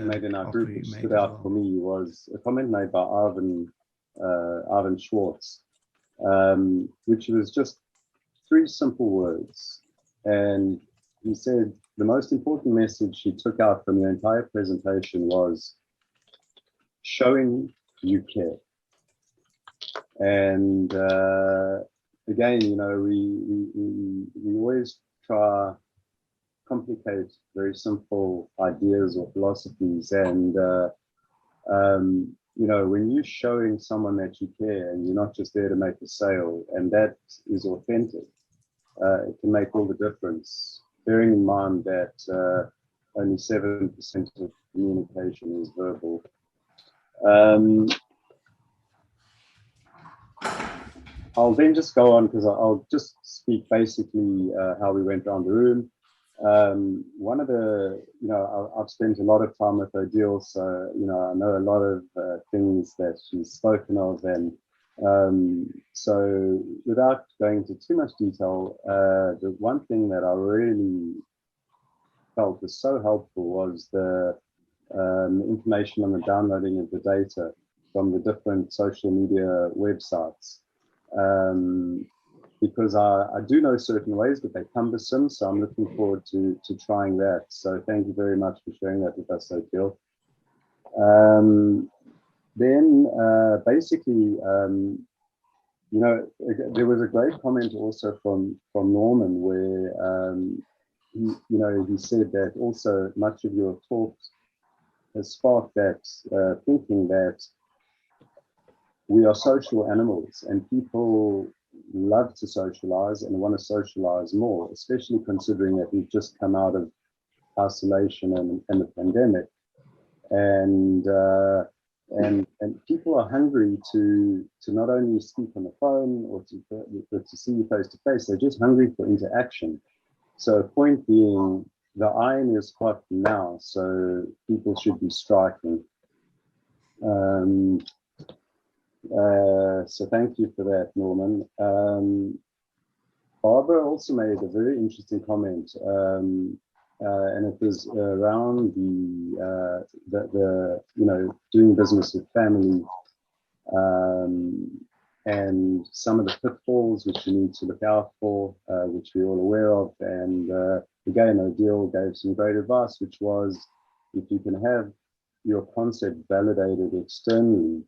made in our group, which stood out for me, was a comment made by Ivan Schwartz, which was just 3 simple words. And he said the most important message he took out from the entire presentation was showing you care. And again, you know, we always try complicate very simple ideas or philosophies, and you know, when you're showing someone that you care and you're not just there to make a sale, and that is authentic, it can make all the difference, bearing in mind that only 7% of communication is verbal. I'll then just go on, because I'll just speak basically how we went around the room. One of the, you know, I've spent a lot of time with Odile, so, you know, I know a lot of things that she's spoken of. And so without going into too much detail, the one thing that I really felt was so helpful was the information on the downloading of the data from the different social media websites. Because I do know certain ways, but they're cumbersome, so I'm looking forward to trying that. So thank you very much for sharing that with us, Odile. Then basically, you know, there was a great comment also from Norman, where he said that also much of your talk has sparked that thinking that we are social animals, and people love to socialize and want to socialize more, especially considering that we've just come out of isolation and the pandemic, and people are hungry to not only speak on the phone or to see you face to face. They're just hungry for interaction. So point being, the iron is hot now, so people should be striking. So thank you for that, Norman. Barbara also made a very interesting comment, and it was around the you know, doing business with family, and some of the pitfalls which you need to look out for, which we're all aware of. And again, Odile gave some great advice, which was, if you can have your concept validated externally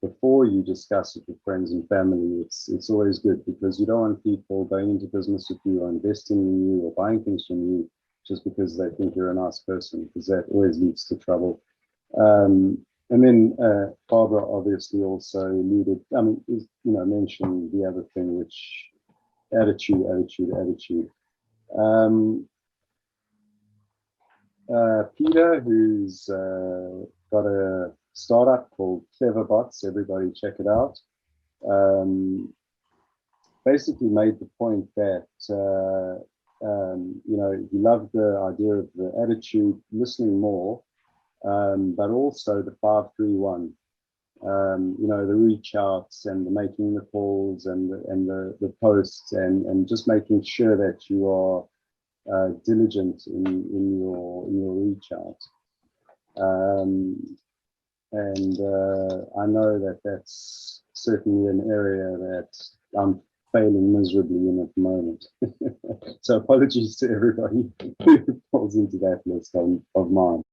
before you discuss it with friends and family, it's always good, because you don't want people going into business with you or investing in you or buying things from you just because they think you're a nice person, because that always leads to trouble. And then Barbara obviously also alluded, mentioned the other thing, which attitude. Peter, who's got a startup called Cleverbots, everybody check it out, basically made the point that he loved the idea of the attitude, listening more, but also the 5-3-1, the reach outs and the making the calls and the posts, and just making sure that you are diligent in your reach out. And I know that that's certainly an area that I'm failing miserably in at the moment. So apologies to everybody who falls into that list of mine.